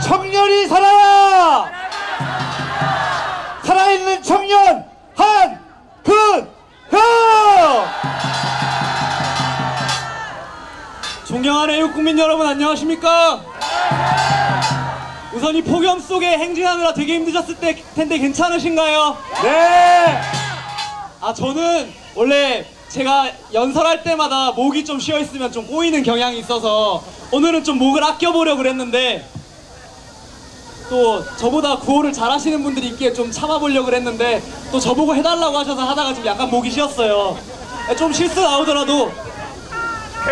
청년이 살아라! 살아있는 청년 한근흠! 존경하는 애국국민 여러분, 안녕하십니까? 우선 이 폭염 속에 행진하느라 되게 힘드셨을 텐데 괜찮으신가요? 네! 저는 원래 제가 연설할 때마다 목이 좀 쉬어있으면 좀 꼬이는 경향이 있어서 오늘은 좀 목을 아껴보려고 그랬는데, 또 저보다 구호를 잘하시는 분들이 있기에 좀 참아보려고 그랬는데 또 저보고 해달라고 하셔서 하다가 지금 약간 목이 쉬었어요. 좀 실수 나오더라도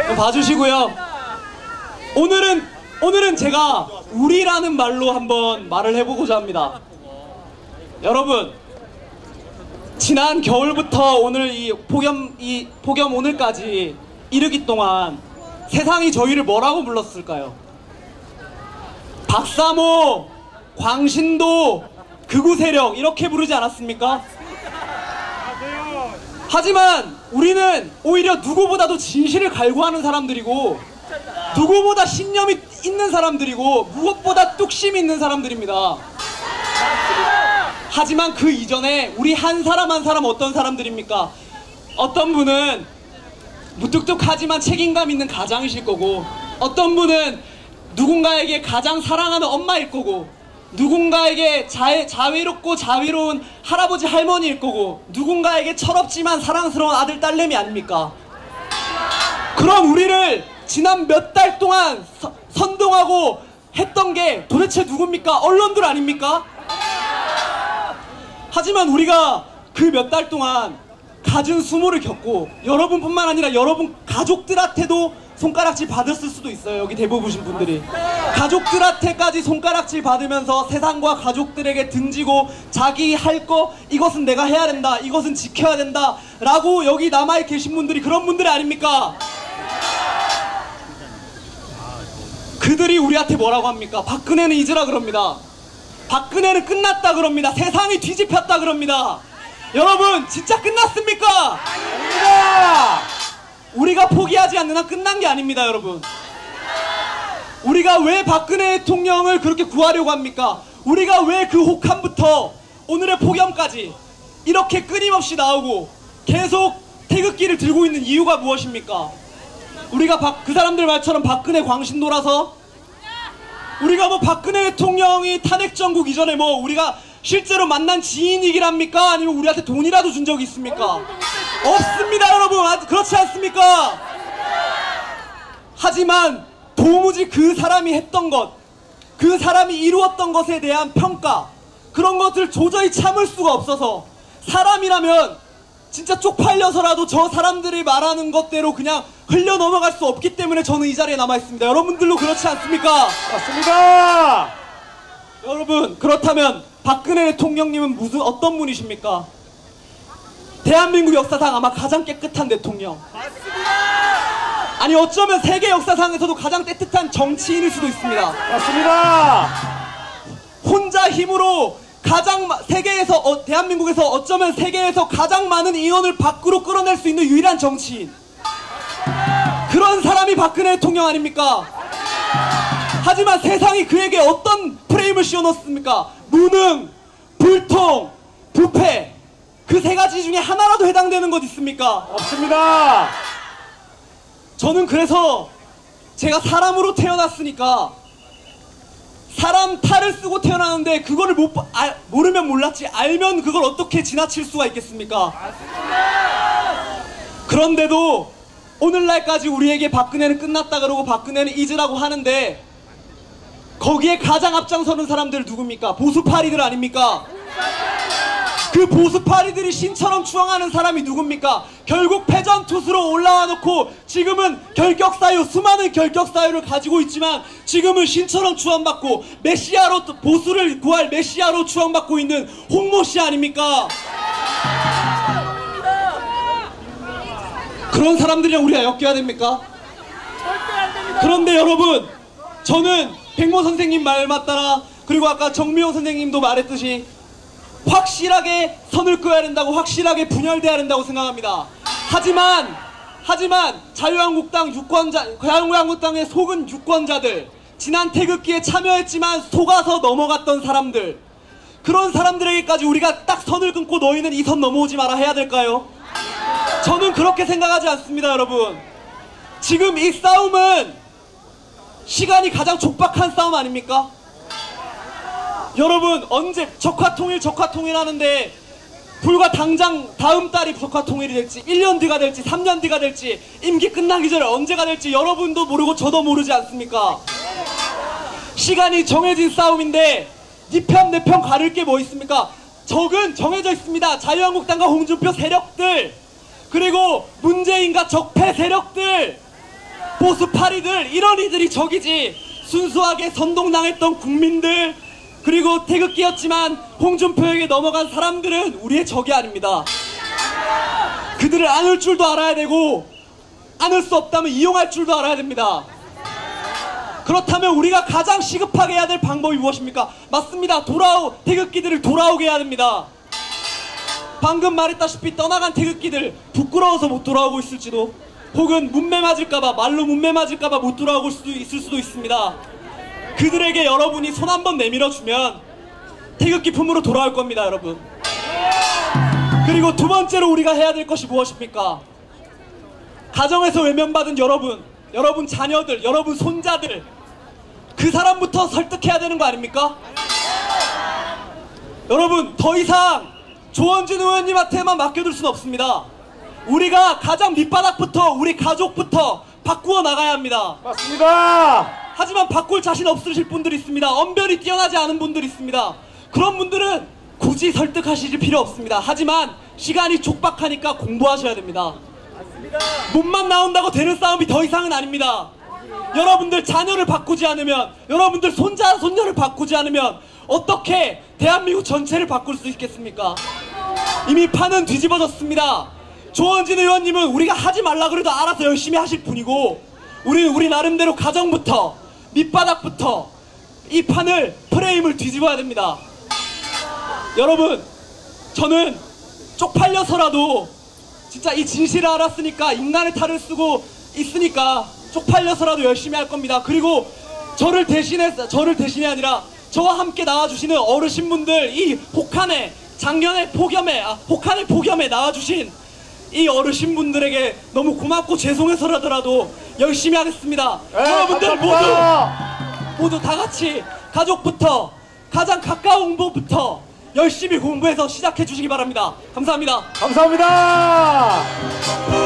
좀 봐주시고요. 오늘은 제가 우리라는 말로 한번 말을 해보고자 합니다. 여러분, 지난 겨울부터 오늘 이 폭염 오늘까지 이르기 동안 세상이 저희를 뭐라고 불렀을까요? 박사모, 광신도, 극우 세력 이렇게 부르지 않았습니까? 하지만 우리는 오히려 누구보다도 진실을 갈구하는 사람들이고, 누구보다 신념이 있는 사람들이고, 무엇보다 뚝심이 있는 사람들입니다. 하지만 그 이전에 우리 한 사람 한 사람 어떤 사람들입니까? 어떤 분은 무뚝뚝하지만 책임감 있는 가장이실 거고, 어떤 분은 누군가에게 가장 사랑하는 엄마일 거고, 누군가에게 자외롭고 자비로운 할아버지 할머니일 거고, 누군가에게 철없지만 사랑스러운 아들 딸내미 아닙니까? 그런 우리를 지난 몇 달 동안 선동하고 했던 게 도대체 누굽니까? 언론들 아닙니까? 하지만 우리가 그 몇 달 동안 갖은 수모를 겪고, 여러분뿐만 아니라 여러분 가족들한테도 손가락질 받았을 수도 있어요. 여기 대부분 분들이 가족들한테까지 손가락질 받으면서 세상과 가족들에게 등지고 자기 할 거 이것은 내가 해야 된다, 이것은 지켜야 된다 라고 여기 남아 계신 분들이 그런 분들이 아닙니까? 그들이 우리한테 뭐라고 합니까? 박근혜는 잊으라 그럽니다. 박근혜는 끝났다 그럽니다. 세상이 뒤집혔다 그럽니다. 여러분, 진짜 끝났습니까? 아닙니다! 우리가 포기하지 않는 한 끝난 게 아닙니다. 여러분, 우리가 왜 박근혜 대통령을 그렇게 구하려고 합니까? 우리가 왜 그 혹한부터 오늘의 폭염까지 이렇게 끊임없이 나오고 계속 태극기를 들고 있는 이유가 무엇입니까? 우리가 그 사람들 말처럼 박근혜 광신도라서, 우리가 뭐 박근혜 대통령이 탄핵 정국 이전에 뭐 우리가 실제로 만난 지인이긴 합니까? 아니면 우리한테 돈이라도 준 적이 있습니까? 없습니다, 여러분. 그렇지 않습니까? 하지만 도무지 그 사람이 했던 것, 그 사람이 이루었던 것에 대한 평가, 그런 것을 도저히 참을 수가 없어서, 사람이라면 진짜 쪽팔려서라도 저 사람들이 말하는 것대로 그냥 흘려 넘어갈 수 없기 때문에 저는 이 자리에 남아있습니다. 여러분들도 그렇지 않습니까? 맞습니다! 여러분, 그렇다면 박근혜 대통령님은 어떤 분이십니까? 대한민국 역사상 아마 가장 깨끗한 대통령, 아니 어쩌면 세계 역사상에서도 가장 따뜻한 정치인일 수도 있습니다. 맞습니다! 혼자 힘으로 세계에서 대한민국에서 어쩌면 세계에서 가장 많은 인원을 밖으로 끌어낼 수 있는 유일한 정치인, 그런 사람이 박근혜 대통령 아닙니까? 하지만 세상이 그에게 어떤 프레임을 씌워넣습니까? 무능, 불통, 부패, 그 세 가지 중에 하나라도 해당되는 것 있습니까? 없습니다! 저는 그래서 제가 사람으로 태어났으니까, 사람 탈을 쓰고 태어나는데 그거를 모르면 몰랐지 알면 그걸 어떻게 지나칠 수가 있겠습니까? 그런데도 오늘날까지 우리에게 박근혜는 끝났다 그러고 박근혜는 잊으라고 하는데, 거기에 가장 앞장서는 사람들 누굽니까? 보수파리들 아닙니까? 그 보수파리들이 신처럼 추앙하는 사람이 누굽니까? 결국 패전투수로 올라와 놓고 지금은 수많은 결격사유를 가지고 있지만 지금은 신처럼 추앙받고 메시아로, 보수를 구할 메시아로 추앙받고 있는 홍모씨 아닙니까? 그런 사람들이랑 우리가 엮여야 됩니까? 그런데 여러분, 저는 백모 선생님 말 맞따라, 그리고 아까 정미용 선생님도 말했듯이 확실하게 선을 그어야 된다고, 확실하게 분열돼야 된다고 생각합니다. 하지만 자유한국당에 속은 유권자들, 지난 태극기에 참여했지만 속아서 넘어갔던 사람들, 그런 사람들에게까지 우리가 딱 선을 끊고 너희는 이 선 넘어오지 마라 해야 될까요? 저는 그렇게 생각하지 않습니다. 여러분, 지금 이 싸움은 시간이 가장 촉박한 싸움 아닙니까? 여러분, 언제 적화통일 하는데 불과 당장 다음 달이 적화통일이 될지 1년 뒤가 될지 3년 뒤가 될지 임기 끝나기 전에 언제가 될지 여러분도 모르고 저도 모르지 않습니까? 시간이 정해진 싸움인데 네 편 내 편 가릴 게 뭐 있습니까? 적은 정해져 있습니다. 자유한국당과 홍준표 세력들, 그리고 문재인과 적폐 세력들, 보수 파리들, 이런 이들이 적이지 순수하게 선동당했던 국민들, 그리고 태극기였지만 홍준표에게 넘어간 사람들은 우리의 적이 아닙니다. 그들을 안을 줄도 알아야 되고 안을 수 없다면 이용할 줄도 알아야 됩니다. 그렇다면 우리가 가장 시급하게 해야 될 방법이 무엇입니까? 맞습니다. 태극기들을 돌아오게 해야 됩니다. 방금 말했다시피 떠나간 태극기들 부끄러워서 못 돌아오고 있을지도, 혹은 문매 맞을까봐, 말로 문매 맞을까봐 못 돌아오고 있을 수도 있습니다. 그들에게 여러분이 손 한번 내밀어주면 태극기 품으로 돌아올 겁니다. 여러분. 그리고 두 번째로 우리가 해야 될 것이 무엇입니까? 가정에서 외면받은 여러분 자녀들, 여러분 손자들, 그 사람부터 설득해야 되는 거 아닙니까? 여러분, 더 이상 조원진 의원님한테만 맡겨둘 수는 없습니다. 우리가 가장 밑바닥부터, 우리 가족부터 바꾸어 나가야 합니다. 맞습니다. 하지만 바꿀 자신 없으실 분들이 있습니다. 언변이 뛰어나지 않은 분들이 있습니다. 그런 분들은 굳이 설득하실 필요 없습니다. 하지만 시간이 촉박하니까 공부하셔야 됩니다. 몸만 나온다고 되는 싸움이 더 이상은 아닙니다. 여러분들 자녀를 바꾸지 않으면, 여러분들 손자 손녀를 바꾸지 않으면 어떻게 대한민국 전체를 바꿀 수 있겠습니까? 이미 판은 뒤집어졌습니다. 조원진 의원님은 우리가 하지 말라 그래도 알아서 열심히 하실 분이고, 우리 나름대로 가정부터 밑바닥부터 이 판을, 프레임을 뒤집어야 됩니다. 여러분, 저는 쪽팔려서라도 진짜 이 진실을 알았으니까, 인간의 탈을 쓰고 있으니까 쪽팔려서라도 열심히 할 겁니다. 그리고 저를 대신해 아니라 저와 함께 나와주시는 어르신분들, 이 작년에 혹한의 폭염에 나와주신 이 어르신분들에게 너무 고맙고 죄송해서라도 열심히 하겠습니다. 여러분들 모두 다 같이 가족부터, 가장 가까운 분부터 열심히 공부해서 시작해 주시기 바랍니다. 감사합니다. 감사합니다.